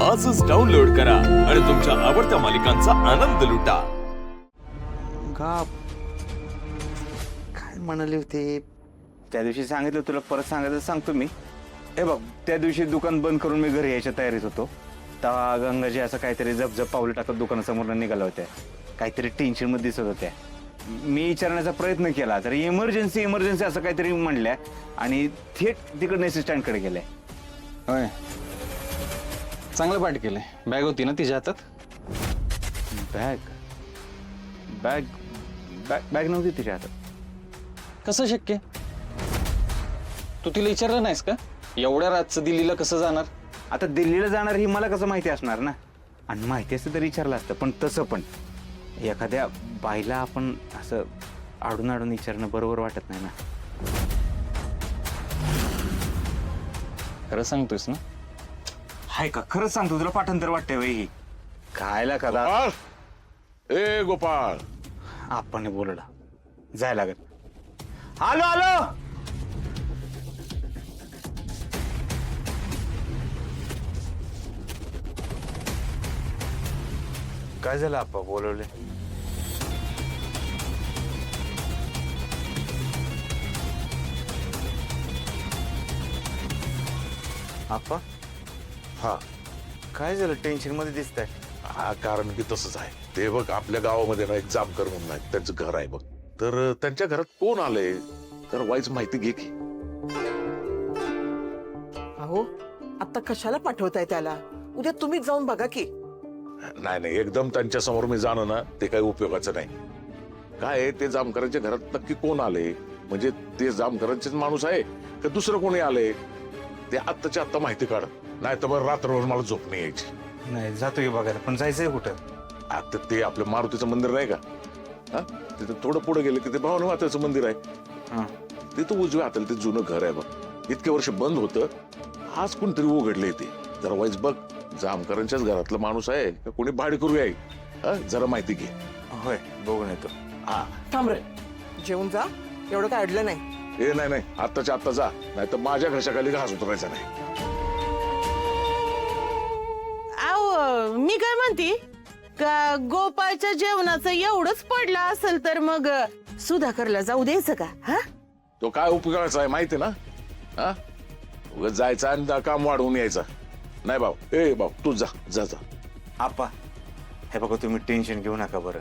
आजच डाउनलोड करा आणि तुमच्या आवडत्या मालिकांचा आनंद लुटा. का काय म्हणाले होते त्या दिवशी? सांगितलं तुला, परत सांगायचं सांगतो मी. हे बघ, त्या दिवशी दुकान बंद करून मी घरी यायच्या तयारीत होतो तेव्हा गंगाजी असं काहीतरी जप पावलं टाकत दुकानासमोर निघाला होत्या. काहीतरी टेन्शन मध्ये दिसत होत्या. मी विचारण्याचा प्रयत्न केला तर इमर्जन्सी असं काहीतरी म्हणल्या आणि थेट तिकडे एस स्टँडकडे गेल्या. होय, चांगलं पाठ केलंय. बॅग होती ना तिच्या हातात? बॅग बॅग बॅग बॅग नव्हती तिच्या हातात. कसं शक्य? तू तिला विचारलं नाहीस का एवढ्या रातचं दिल्लीला कसं जाणार? आता दिल्लीला जाणार ही मला कसं माहिती असणार ना, आणि माहिती असतं तरी विचारलं असतं. पण तसं पण एखाद्या बाईला आपण असं आडून विचारणं बरोबर वाटत नाही ना. खरं सांगतोयस ना? हाय का? खरंच सांगतो तुला, पाठांतर वाटतंय वही खायला कदा. गोपाळ, ए गोपाळ, आपण बोलला जायला लागत. आलो आलो. काय झालं आप्पा बोलवले? आप्पा हा काय झालं? टेन्शन मध्ये दिसतंय. हा कारण की तसंच आहे. ते बघ, आपल्या गावामध्ये ना एक जामकर म्हणून आहे, त्यांचं घर आहे बघ. तर त्यांच्या घरात कोण आलंय तर वाईच माहिती घे की. अहो, आता कशाला पाठवताय त्याला? उद्या तुम्हीच जाऊन बघा की. नाही एकदम त्यांच्या समोर मी जाणं ना ते काही उपयोगाचं नाही. काय आहे, ते जामकरांच्या घरात नक्की कोण आले, म्हणजे ते जामकरांचेच माणूस आहे का दुसरं कोणी आले, ते आत्ताच्या आत्ता माहिती काढ. नाही तर मग रात्रभर मला झोप नाही यायची. नाही जातो की बघायला, पण जायचंय कुठं? आता ते आपलं मारुतीचं मंदिर नाही का, हा तिथे थोडं पुढे गेलं की ते भावना मातेचं मंदिर आहे. हा तिथं उजव्या हाताला ते जुनं घर आहे बघ. इतके वर्ष बंद होतं, आज कोणतरी उघडले ते. जरा वाईज बघ, जामकरांच्याच घरातला माणूस आहे का कोणी भाडेकरू आहे, हा जरा माहिती घे. होय, बघून येतो. हा थांब रे, जेवून जा. एवढं काय अडलं नाही. हे नाही आत्ताच्या आत्ता जा, नाही तर माझ्या घशाखाली घास उतरायचा नाही. आव मी काय म्हणते का गोपाळच्या जेवणाचं एवढंच पडलं असेल तर मग सुधाकरला जाऊ द्यायचं का? हा, तो काय उपयोगाचा आहे माहिती ना? हा उगाच जायचा आणि काम वाढवून यायचा नाही. भाऊ, ए भाऊ, तू जा जा जा. आप्पा हे बघा, तुम्ही टेन्शन घेऊ नका बरं.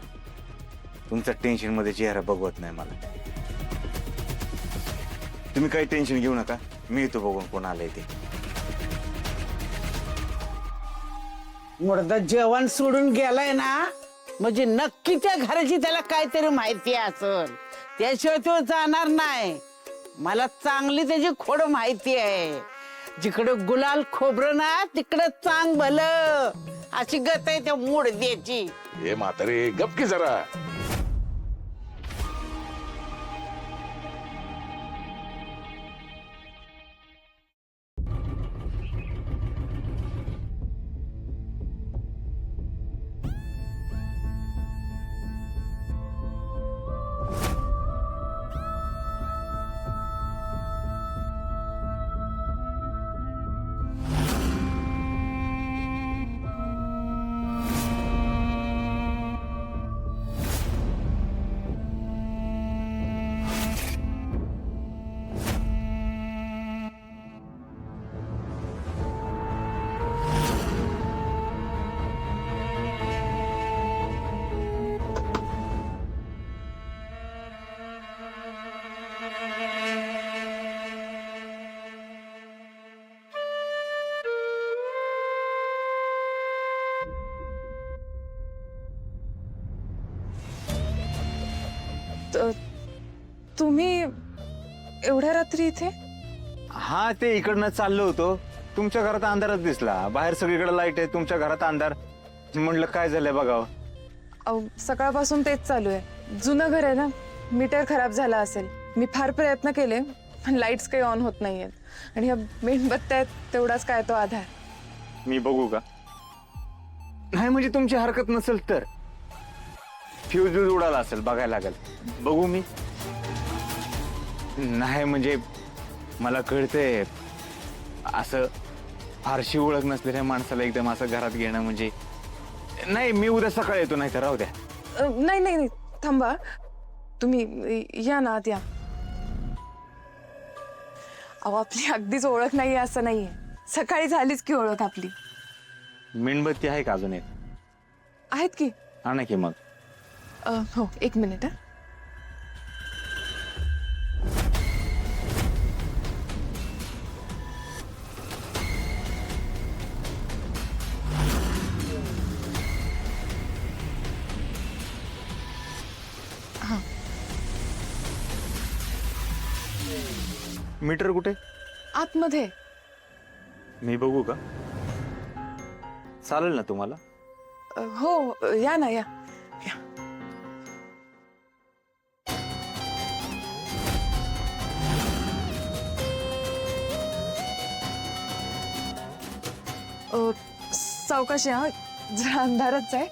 तुमचा टेन्शन मध्ये चेहरा बघवत नाही मला. तुम्ही काही टेन्शन घेऊ नका, मी येतो बघून कोण आलंय ते. मुर्दा जेवण सोडून गेलाय ना, म्हणजे नक्की त्या घराची त्याला काहीतरी माहिती असेल. त्याशिवाय तो जाणार नाही. मला चांगली त्याची खोड माहिती आहे. जिकडे गुलाल खोबरं ना तिकडे चांग भलं, अशी गत आहे त्या मुडद्याची. ए म्हातारे गप की जरा. तुम्ही एवढ्या रात्री इथे? हा, ते इकडनं चाललो होतो. तुमच्या घरात अंधारच दिसला. बाहेर सगळीकडे लाईट आहे, तुमच्या घरात अंधार. म्हणलं काय झालंय बघावं. अहो, सकाळपासून तेच चालू आहे. जुनं घर आहे ना, मीटर खराब झाला असेल. मी फार प्रयत्न केले पण लाईट्स काही ऑन होत नाहीयेत. आणि ह्या मेणबत्त्या आहेत, तेवढाच काय तो आधार. मी बघू का? नाही म्हणजे तुमची हरकत नसेल तर. फ्यूज उडाला असेल, बघायला लागेल. बघू मी. नाही म्हणजे मला कळतंय असं फारशी ओळख नसलेल्या माणसाला एकदम असं घरात घेणं म्हणजे नाही. मी उद्या सकाळी येतो, नाही तर राहू द्या. नाही नाही नाही, थांबा. तुम्ही या ना आत या. अहो आपली अगदीच ओळख नाहीये असं नाहीये. सकाळी झालीच की ओळख आपली. मेणबत्ती आहे का अजून एक? आहेत की. आणा की मग. हो, एक मिनिट हा. मीटर कुठे? आतमध्ये. मी बघू का? चालेल ना तुम्हाला? हो, या ना या. या. सावकाशी हा, जरा अंधारच आहे.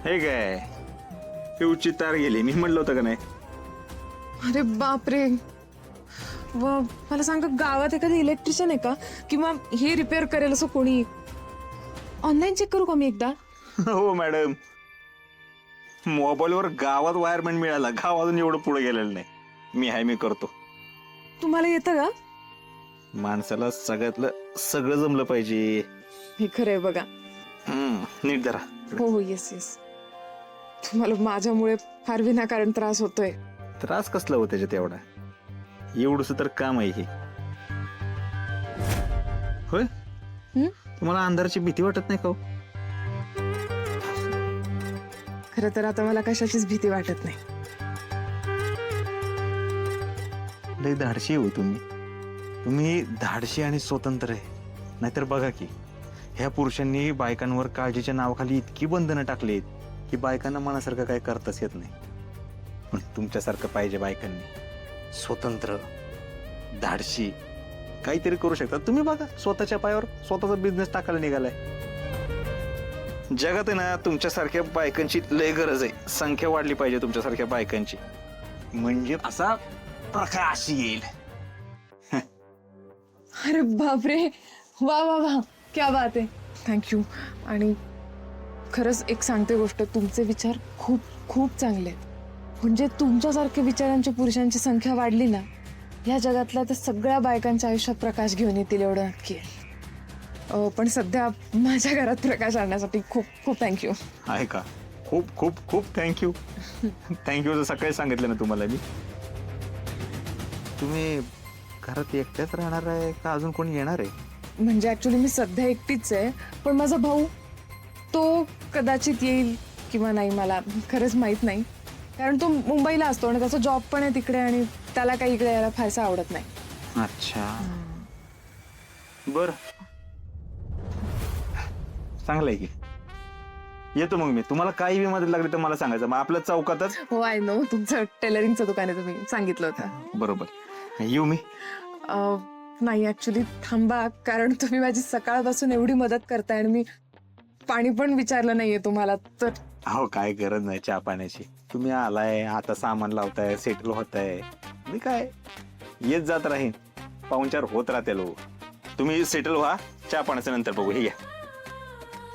हे काय, हे उच्च तार गेली. मी म्हणलं होतं का नाही? अरे बापरे. मला सांगा, गावात एखादी इलेक्ट्रिशियन आहे का, किंवा हे रिपेअर करेल असं कोणी? ऑनलाईन चेक करू का मी एकदा? हो मॅडम, मोबाईलवर गावात वायरमॅन मिळाला. गाव अजून एवढं पुढे गेलेलं नाही. मी करतो. तुम्हाला येतं का? माणसाला सगळ्यातलं सगळं जमलं पाहिजे. हे खरंय बघा. नीट धरा. हो हो, येस येस. तुम्हाला माझ्यामुळे फार विनाकारण त्रास होतोय. त्रास कसला हो त्याच्यात एवढा? एवढंच तर काम आहे हे. होय, तुम्हाला अंधाराची भीती वाटत नाही का हो? खरं तर आता मला कशाचीच भीती वाटत नाही. लय धाडशी हो तुम्ही. तुम्ही धाडशी आणि स्वतंत्र आहे. नाहीतर बघा की, ह्या पुरुषांनी बायकांवर काळजीच्या नावाखाली इतकी बंधनं टाकलीत की बायकांना मनासारखं काय करताच येत नाही. पण तुमच्यासारखं पाहिजे बायकांनी. स्वतंत्र, धाडशी, काहीतरी करू शकता तुम्ही. बघा, स्वतःच्या पायावर स्वतःचा बिझनेस टाकायला निघालाय. जगात आहे ना तुमच्यासारख्या बायकांची लय गरज आहे. संख्या वाढली पाहिजे तुमच्यासारख्या बायकांची, म्हणजे असा प्रकाश येईल. अरे बापरे, वा वा वा, क्या बात आहे. थँक्यू. आणि खरंच एक सांगते गोष्ट, तुमचे विचार खूप खूप चांगले आहेत. म्हणजे तुमच्यासारख्या विचारांच्या पुरुषांची संख्या वाढली ना, या जगातल्या तर सगळ्या बायकांच्या आयुष्यात प्रकाश घेऊन येतील एवढं नक्की आहे. पण सध्या माझ्या घरात प्रकाश आणण्यासाठी खूप खूप थँक्यू. आहे का? खूप खूप खूप थँक्यू. थँक्यू सकाळी सांगितलं ना तुम्हाला मी. तुम्ही घरात एकट्याच राहणार आहे का अजून कोणी येणार आहे? म्हणजे ऍक्च्युली मी सध्या एकटीच आहे, पण माझा भाऊ तो कदाचित येईल किंवा नाही, मला खरंच माहित नाही. कारण तो मुंबईला असतो आणि त्याचा जॉब पण आहे तिकडे, आणि त्याला काही इकडे यायला फारसं आवडत नाही. अच्छा, बर, चांगलं आहे की. येतो मग मी. तुम्हाला काही बी मदत लागली तर मला सांगायचं. मग आपल्या चौकातच. हो, आय नो, तुमचं टेलरिंगचं दुकान आहे, तुम्ही सांगितलं होतं. बरोबर. येऊ मी? नाही, ऍक्च्युली थांबा, कारण तुम्ही माझी सकाळपासून एवढी मदत करताय आणि मी पाणी पण विचारलं नाहीये तुम्हाला. तर हो, काय गरज नाही चहा पाण्याची. तुम्ही आलाय, आता सामान लावताय, सेटल होताय. मी काय येत जात राहीन, पाहुणचार होत राहते लोक. तुम्ही सेटल व्हा, चहा पाण्याचं नंतर बघू. हे घ्या,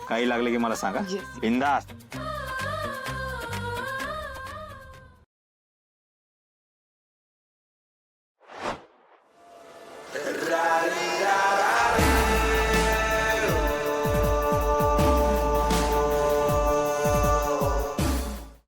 काही लागलं की मला सांगा. Yes. बिंदास.